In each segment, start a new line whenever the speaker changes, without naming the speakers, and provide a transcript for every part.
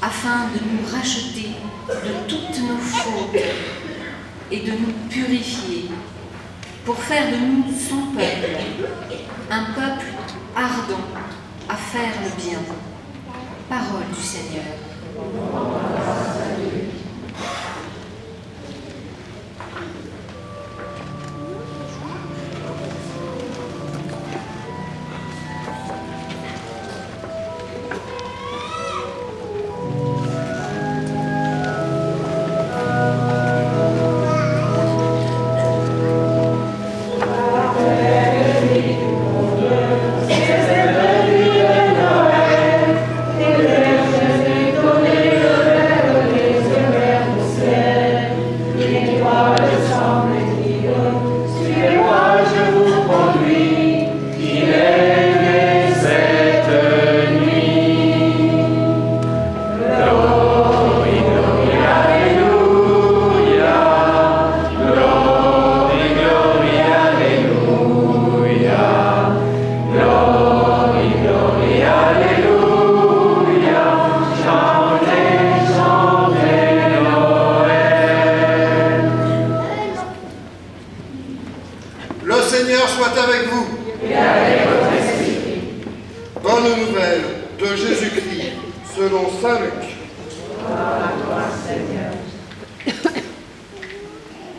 afin de nous racheter de toutes nos fautes et de nous purifier, pour faire de nous son peuple, un peuple ardent à faire le bien. Parole du Seigneur.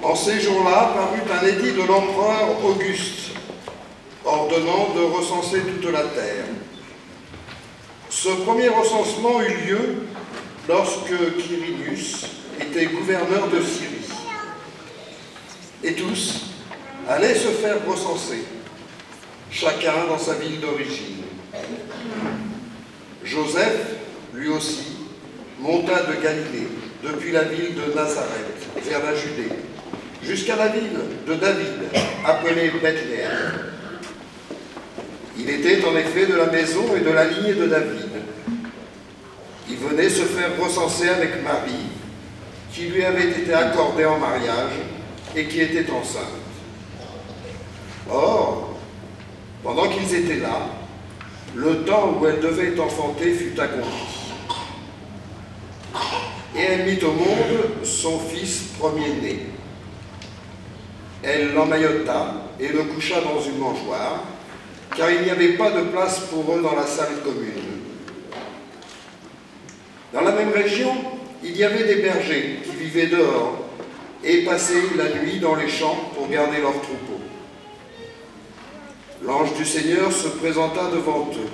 En ces jours-là, parut un édit de l'empereur Auguste, ordonnant de recenser toute la terre. Ce premier recensement eut lieu lorsque Quirinius était gouverneur de Syrie. Et tous allaient se faire recenser, chacun dans sa ville d'origine. Joseph, lui aussi, monta de Galilée, depuis la ville de Nazareth, vers la Judée, jusqu'à la ville de David, appelée Bethléem. Il était en effet de la maison et de la lignée de David. Il venait se faire recenser avec Marie, qui lui avait été accordée en mariage et qui était enceinte. Or, pendant qu'ils étaient là, le temps où elle devait enfanter fut accompli. Et elle mit au monde son fils premier-né. Elle l'emmaillota et le coucha dans une mangeoire, car il n'y avait pas de place pour eux dans la salle commune. Dans la même région, il y avait des bergers qui vivaient dehors et passaient la nuit dans les champs pour garder leurs troupeaux. L'ange du Seigneur se présenta devant eux,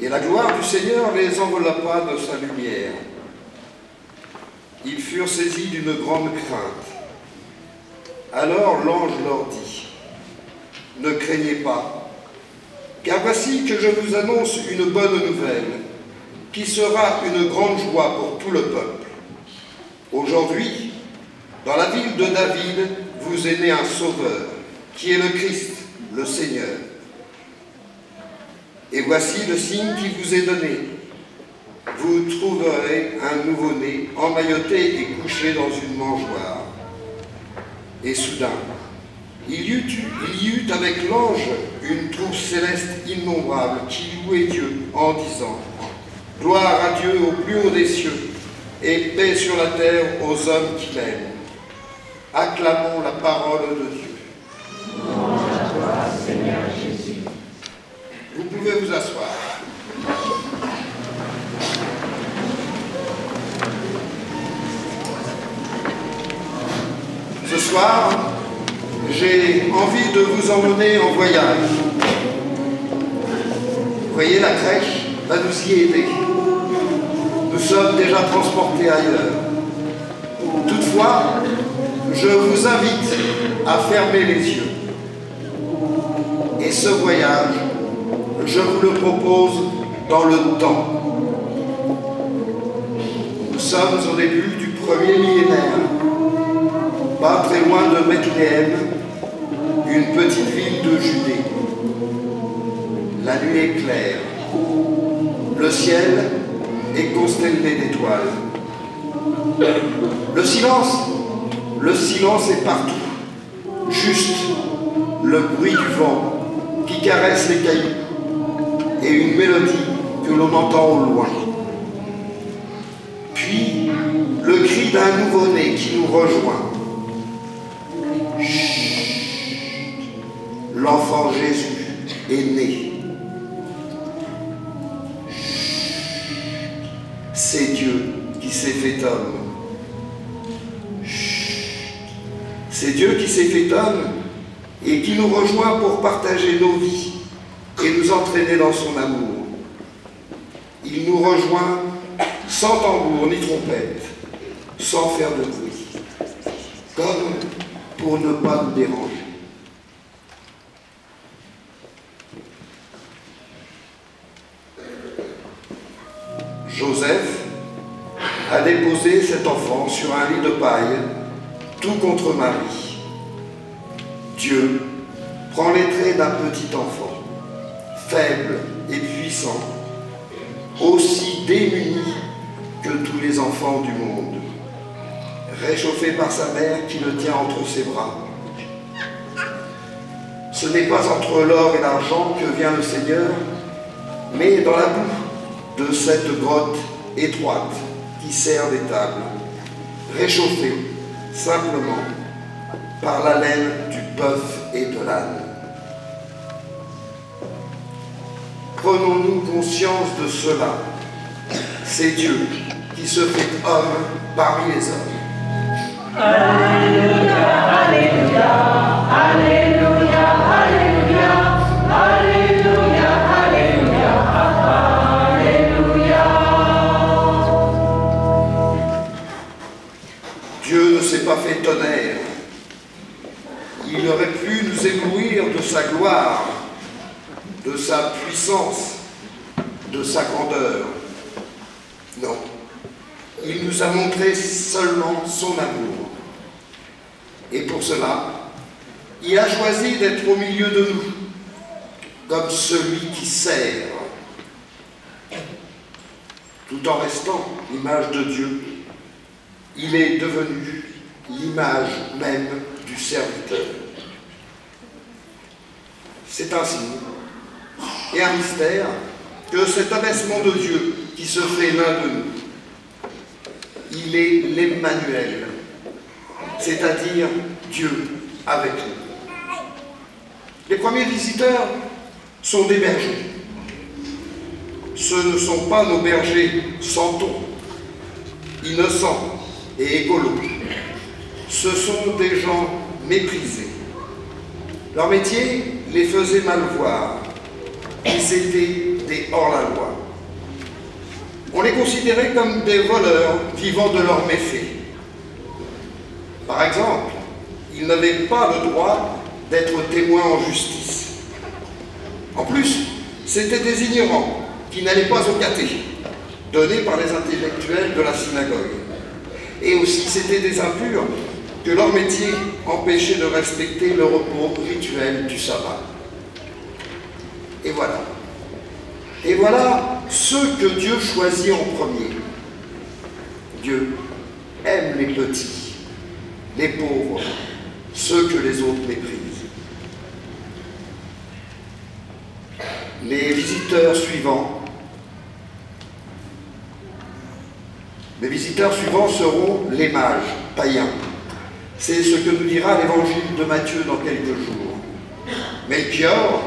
et la gloire du Seigneur les enveloppa de sa lumière. Ils furent saisis d'une grande crainte. Alors l'ange leur dit : « Ne craignez pas, car voici que je vous annonce une bonne nouvelle, qui sera une grande joie pour tout le peuple. Aujourd'hui, dans la ville de David, vous est né un sauveur, qui est le Christ, le Seigneur. Et voici le signe qui vous est donné. Vous trouverez un nouveau-né emmailloté et couché dans une mangeoire. » Et soudain, il y eut avec l'ange une troupe céleste innombrable qui louait Dieu en disant : « Gloire à Dieu au plus haut des cieux, et paix sur la terre aux hommes qui l'aiment. » Acclamons la parole de Dieu.
Louange à toi, Seigneur Jésus.
Vous pouvez vous asseoir. Ce soir, j'ai envie de vous emmener en voyage. Vous voyez la crèche, là nous y aider. Nous sommes déjà transportés ailleurs. Toutefois, je vous invite à fermer les yeux. Et ce voyage, je vous le propose dans le temps. Nous sommes au début du premier millénaire. Pas très loin de Bethléem, une petite ville de Judée. La nuit est claire. Le ciel est constellé d'étoiles. Le silence est partout. Juste le bruit du vent qui caresse les cailloux et une mélodie que l'on entend au loin. cri d'un nouveau-né qui nous rejoint. L'enfant Jésus est né. C'est Dieu qui s'est fait homme. C'est Dieu qui s'est fait homme et qui nous rejoint pour partager nos vies et nous entraîner dans son amour. Il nous rejoint sans tambour ni trompette, sans faire de bruit, comme pour ne pas nous déranger. Joseph a déposé cet enfant sur un lit de paille, tout contre Marie. Dieu prend les traits d'un petit enfant, faible et puissant, aussi démuni que tous les enfants du monde, réchauffé par sa mère qui le tient entre ses bras. Ce n'est pas entre l'or et l'argent que vient le Seigneur, mais dans la boue de cette grotte étroite qui sert d'étable, réchauffée simplement par la laine du bœuf et de l'âne. Prenons-nous conscience de cela. C'est Dieu qui se fait homme parmi les hommes.
Alléluia, Alléluia, Alléluia, Alléluia, Alléluia, Alléluia, Alléluia.
Dieu ne s'est pas fait tonnerre. Il aurait pu nous éblouir de sa gloire, de sa puissance, de sa grandeur. Non, il nous a montré seulement son amour. Et pour cela, il a choisi d'être au milieu de nous, comme celui qui sert, tout en restant l'image de Dieu. Il est devenu l'image même du serviteur. C'est un signe et un mystère que cet abaissement de Dieu qui se fait l'un de nous, il est l'Emmanuel, c'est-à-dire Dieu avec nous. Les premiers visiteurs sont des bergers. Ce ne sont pas nos bergers santons, innocents et écolos. Ce sont des gens méprisés. Leur métier les faisait mal voir. Ils étaient des hors-la-loi. On les considérait comme des voleurs vivant de leurs méfaits. Par exemple, ils n'avaient pas le droit d'être témoins en justice. En plus, c'étaient des ignorants qui n'allaient pas au caté, donnés par les intellectuels de la synagogue. Et aussi, c'étaient des impurs que leur métier empêchait de respecter le repos rituel du sabbat. Et voilà. Et voilà ceux que Dieu choisit en premier. Dieu aime les petits, les pauvres, ceux que les autres méprisent. Les visiteurs suivants seront les mages païens. C'est ce que nous dira l'évangile de Matthieu dans quelques jours. Melchior,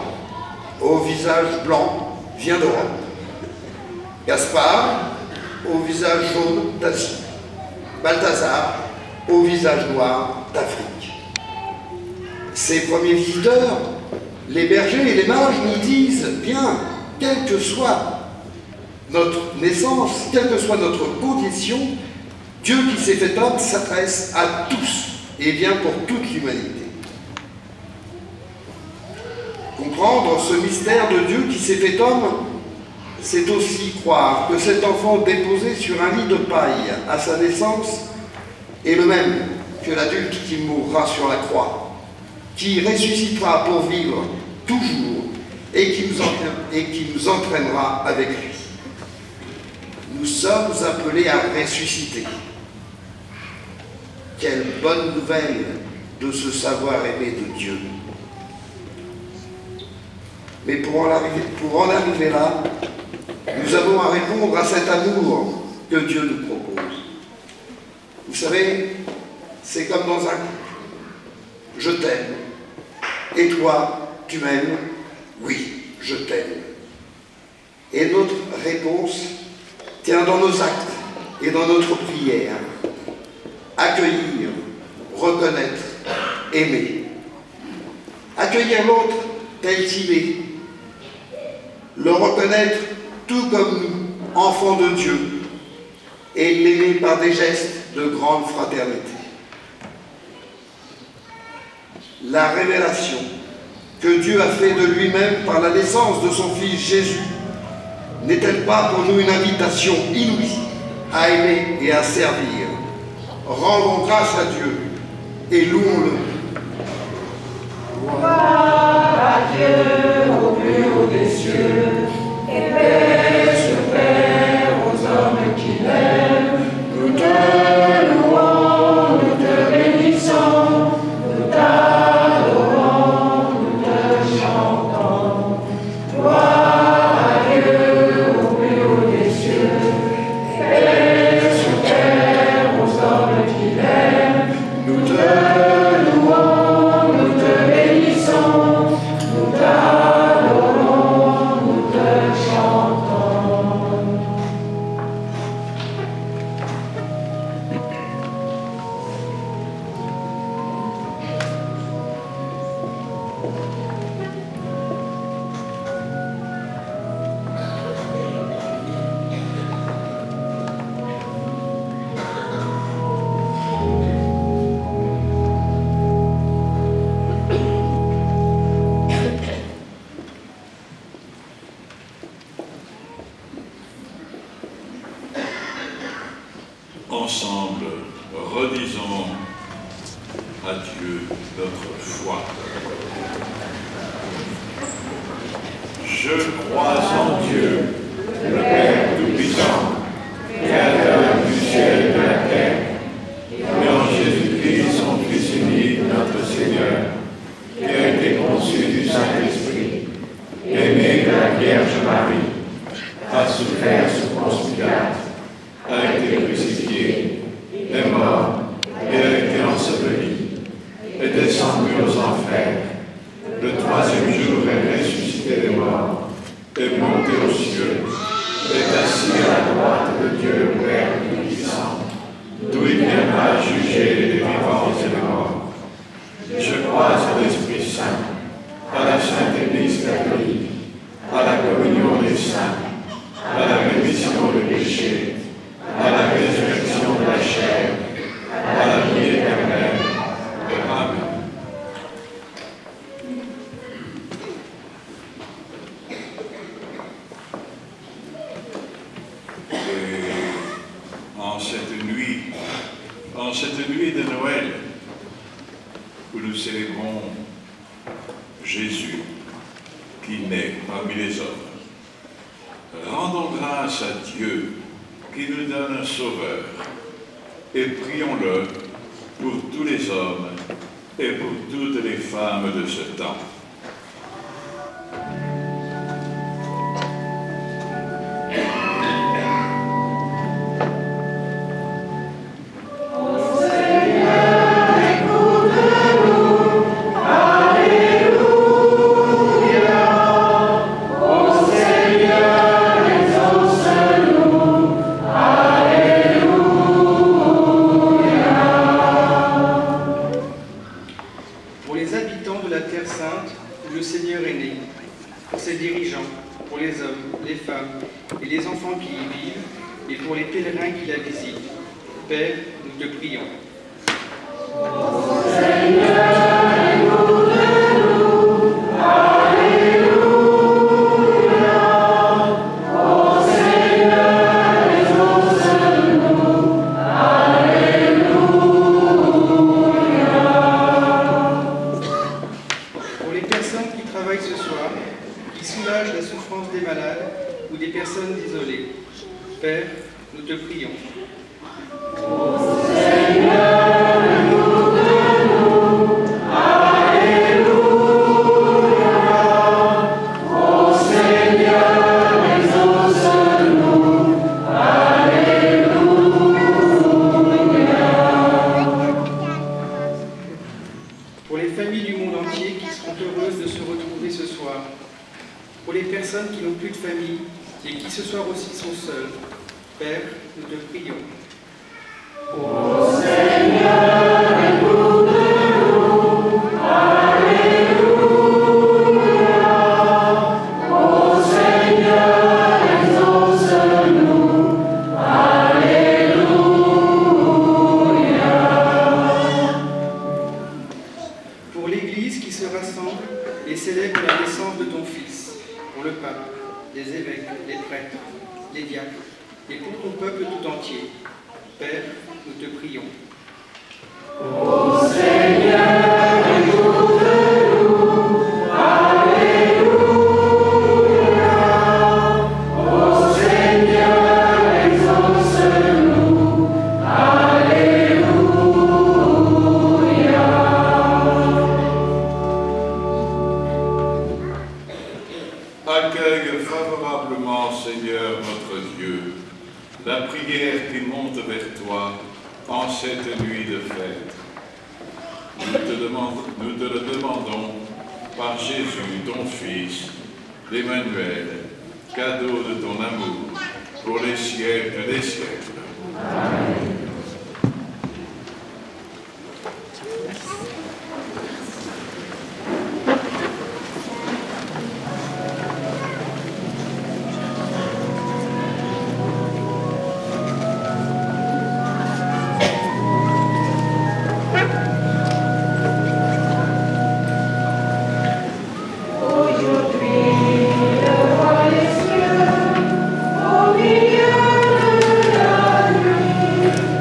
au visage blanc, vient d'Europe. Gaspard, au visage jaune d'Asie. Balthazar, au visage noir d'Afrique. Ces premiers visiteurs, les bergers et les mages, nous disent bien, quelle que soit notre naissance, quelle que soit notre condition, Dieu qui s'est fait homme s'adresse à tous et vient pour toute l'humanité. Comprendre ce mystère de Dieu qui s'est fait homme, c'est aussi croire que cet enfant déposé sur un lit de paille à sa naissance est le même que l'adulte qui mourra sur la croix, qui ressuscitera pour vivre toujours et qui nous entraînera avec lui. Nous sommes appelés à ressusciter. Quelle bonne nouvelle de ce savoir-aimer de Dieu. Mais pour en arriver là, nous avons à répondre à cet amour que Dieu nous propose. Vous savez, c'est comme dans un couple. Je t'aime. Et toi, tu m'aimes? Oui, je t'aime. Et notre réponse tient dans nos actes et dans notre prière. Accueillir, reconnaître, aimer. Accueillir l'autre tel qu'il est. Le reconnaître tout comme nous, enfants de Dieu, et l'aimer par des gestes de grande fraternité. La révélation que Dieu a fait de lui-même par la naissance de son Fils Jésus n'est-elle pas pour nous une invitation inouïe à aimer et à servir? Rendons grâce à Dieu et louons-le.
Gloire à Dieu au plus haut des cieux, et paix sur terre aux hommes qui l'aiment. Nous te louons, nous te bénissons, nous t'adorons, nous te chantons. Gloire à Dieu au plus haut des cieux, et paix sur terre aux hommes qui l'aiment. Nous te louons, nous te bénissons, nous t'adorons, nous te chantons.
Ensemble, redisons à Dieu notre foi. Je crois en Dieu, le Père Tout-Puissant, Créateur du ciel et de la terre, et en Jésus-Christ, son Fils unique, notre Seigneur, qui a été conçu du Saint-Esprit, aimé de la Vierge Marie, a souffert sous Ponce Pilate, a été crucifié, est mort et a été enseveli, est descendu aux enfers. Le troisième jour est ressuscité des morts, est monté aux cieux, est assis à la droite de Dieu le Père Tout-Puissant, d'où il viendra juger les vivants et les morts. Je crois à l'Esprit Saint, à la Sainte Église catholique, à la communion des saints, à la rémission des péchés, à la résurrection de la chair, à la vie éternelle. Amen. Et en cette nuit de Noël, où nous célébrons Jésus qui naît parmi les hommes, rendons grâce à Dieu qui nous donne un sauveur, et prions-le pour tous les hommes et pour toutes les femmes de ce temps.
Père, nous te prions.
Ô Seigneur, écoute-nous. Alléluia. Ô Seigneur, exauce-nous. Alléluia.
Pour l'Église qui se rassemble et célèbre la naissance de ton Fils, pour le pape, les évêques, les prêtres, les diacres, et pour ton peuple tout entier, Père, nous te prions.
Ô Seigneur, écoute-nous. Alléluia. Ô Seigneur, exauce-nous. Alléluia.
Accueille favorablement, Seigneur notre Dieu, la prière qui monte vers toi en cette nuit de fête. Nous te le demandons par Jésus, ton Fils, l'Emmanuel, cadeau de ton amour, pour les siècles des siècles.
Amen. Au milieu de la nuit,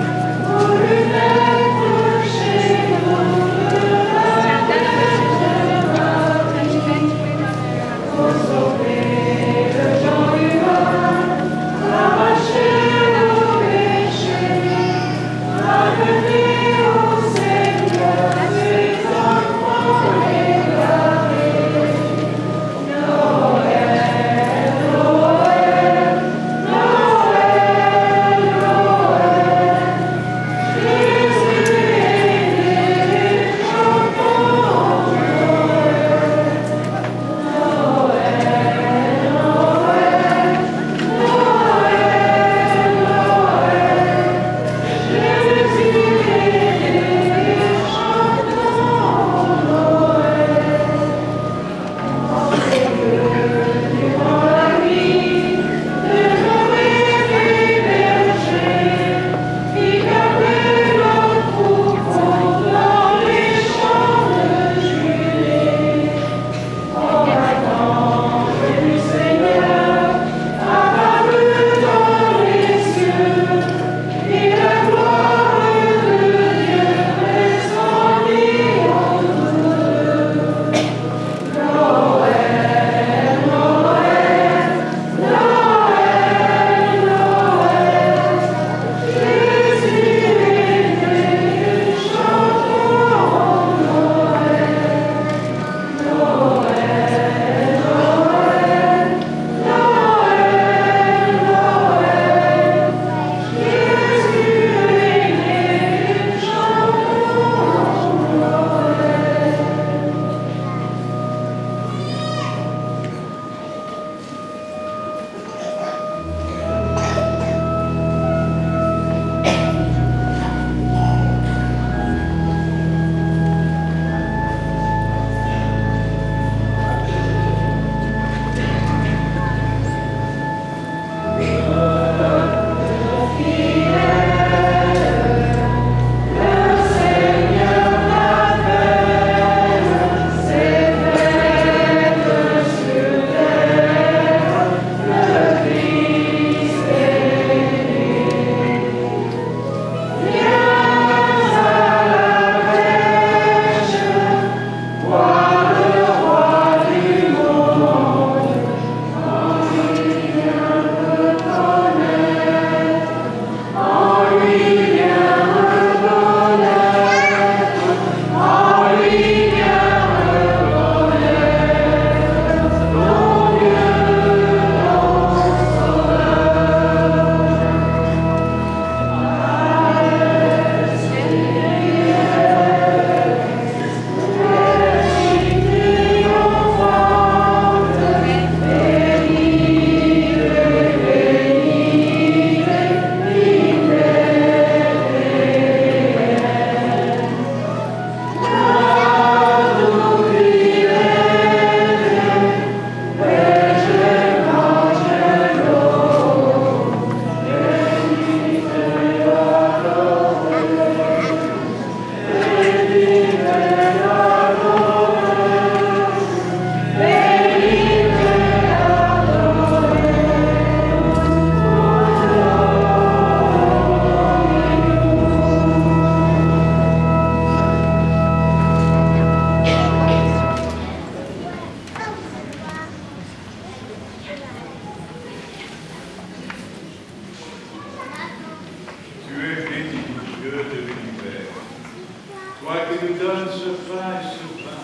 Toi qui nous donnes ce pain et ce vin,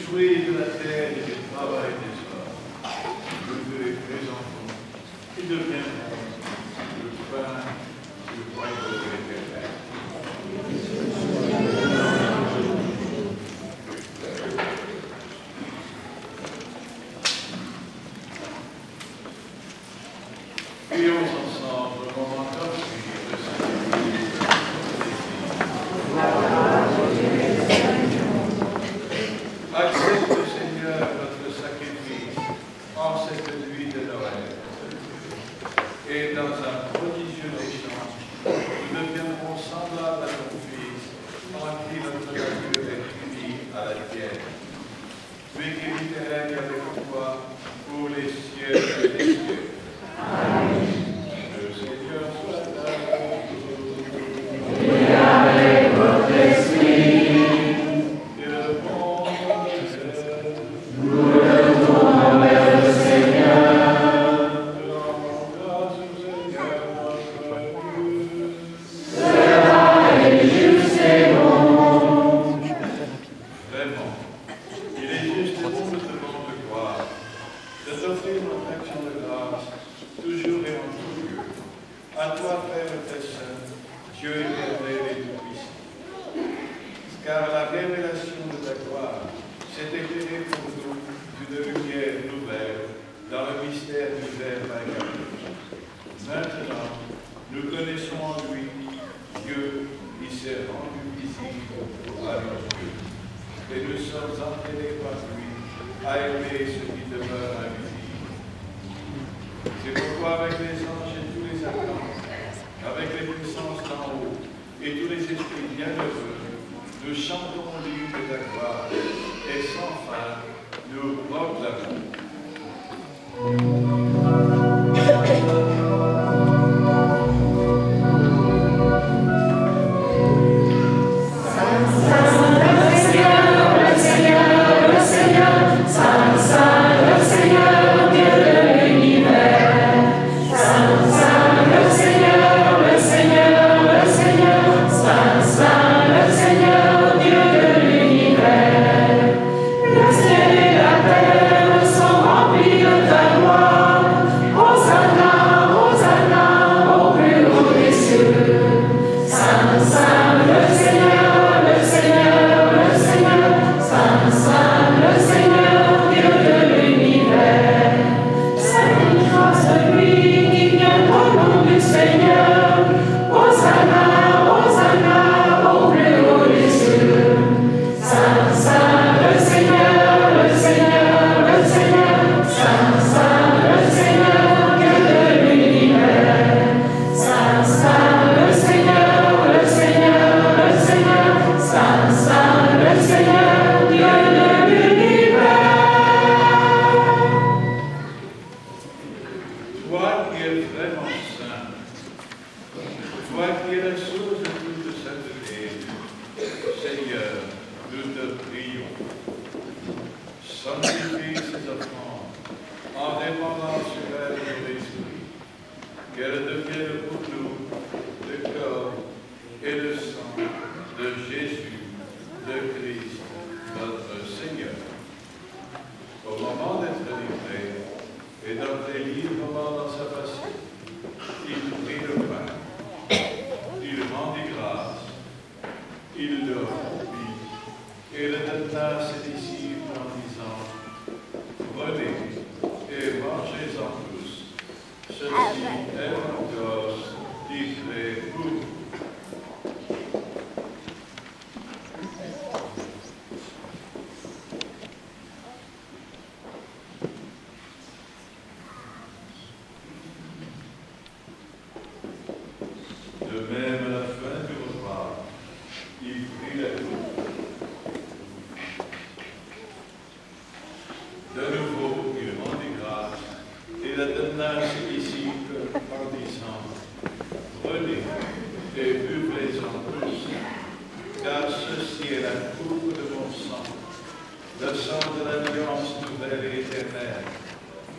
fruit de la terre et du travail des hommes, nous te les présentons, ils deviendront le pain du royaume éternel. Prions ensemble le moment d'offrir le sacrifice. Accepte, Seigneur, notre sacrifice en cette nuit de Noël. Et dans un prodigieux échange, nous deviendrons semblables à ton Fils, en qui notre nature est unie à la tienne. Lui qui vit et règne avec toi pour les cieux et les cieux. Amen. Le Seigneur soit avec vous.
Et avec votre esprit.
Et le bon Dieu.
Nous le tournons vers le Seigneur.
Rendons grâce au Seigneur notre Dieu.
Cela est juste et bon.
Vraiment, il est juste et bon de te rendre gloire, de t'offrir notre action de grâce, toujours et en tout lieu. À toi, Père très saint, Dieu éternel et tout-puissant. Car la révélation de ta gloire s'est éclairée pour nous d'une lumière nouvelle dans le mystère du Verbe incarné. Maintenant, nous connaissons en lui Dieu qui s'est rendu visible à nos yeux. Et nous sommes entraînés par lui à aimer ce qui demeure invisible. C'est pourquoi avec les anges et tous les archanges, avec les puissances d'en haut et tous les esprits bienheureux, nous chantons l'hymne de ta gloire et sans fin nous proclamons.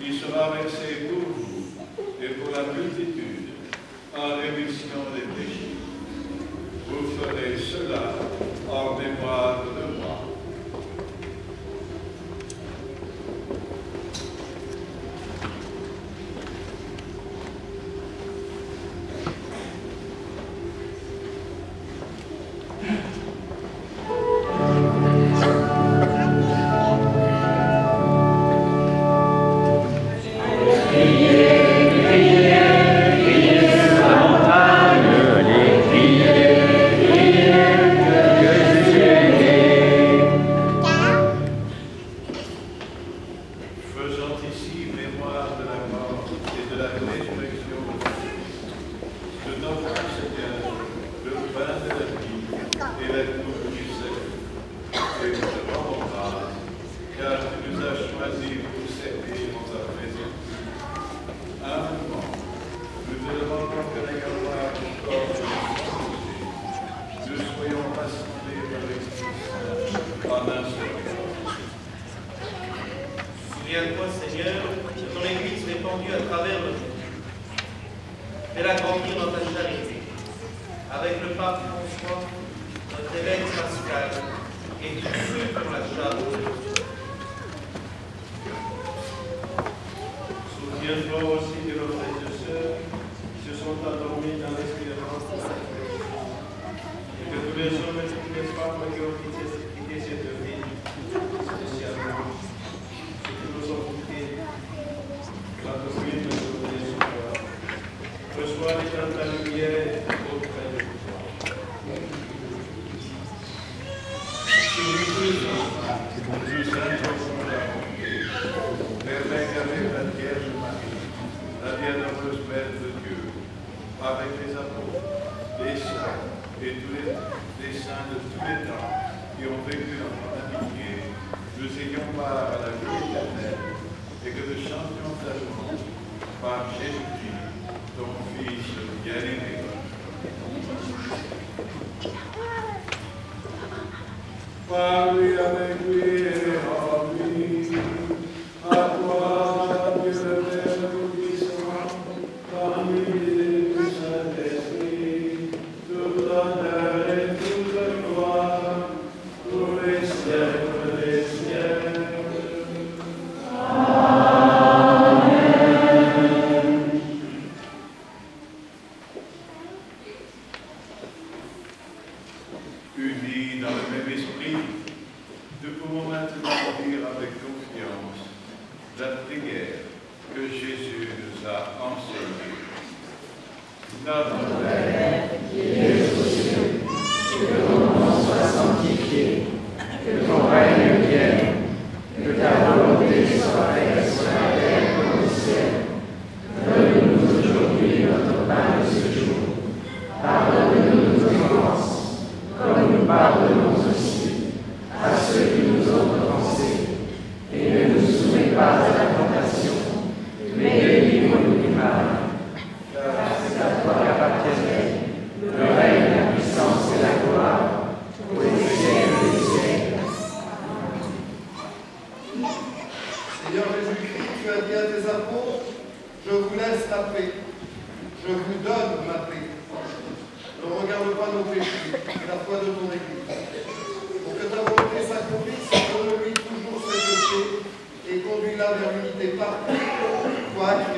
Il sera versé pour vous et pour la multitude en rémission des péchés. Vous ferez cela en mémoire de moi.
Souviens-toi, Seigneur, de ton Église répandue à travers le monde. Fais-la grandir dans ta charité, avec le pape François, notre évêque Pascal, et tous ceux qui ont la charge de Dieu.
Souviens-toi aussi de nos frères et sœurs qui se sont endormis dans l'espérance de la paix. Et que tous les hommes et toutes les femmes qui ont quitté cette vie, spécialement, ceux qui nous ont quittés, la commune de nos soir, reçoivent dans ta lumière auprès de toi. Si nous tous implorons la bonté, permets qu'avec la Vierge Marie, la bienheureuse Mère de Dieu, avec les apôtres, les saints et tous les saints de tous les temps qui ont vécu en ton amitié, nous ayons part à la vie éternelle et que nous chantions ta louange par Jésus-Christ, ton Fils bien-aimé. Par lui, avec lui et en lui, à toi, Dieu le Père Tout-Puissant, par l'unité du Saint-Esprit, toute honneur et toute gloire, pour les siècles des siècles. Unis dans le même esprit, nous pouvons maintenant dire avec confiance la prière que Jésus nous a enseignée. Notre Père,
qui es aux cieux, que ton nom soit sanctifié, que ton règne vienne, que ta volonté soit faite sur la terre comme au ciel. Donne-nous aujourd'hui notre pain de ce jour. Pardonne-nous nos offenses, comme nous pardonnons aussi à ceux qui nous ont offensés. Et ne nous soumets pas à la tentation, mais délivre-nous du mal. Car c'est à toi qu'appartiennent le règne, la puissance et la gloire, pour les siècles des siècles.
Seigneur Jésus-Christ, tu as dit à tes apôtres, je vous laisse la paix, je vous donne ma paix. Ne regarde pas nos péchés, mais la foi de ton Église. Pour que ta volonté s'accomplisse, donne-lui toujours cette paix et conduis-la vers l'unité parfaite, toi qui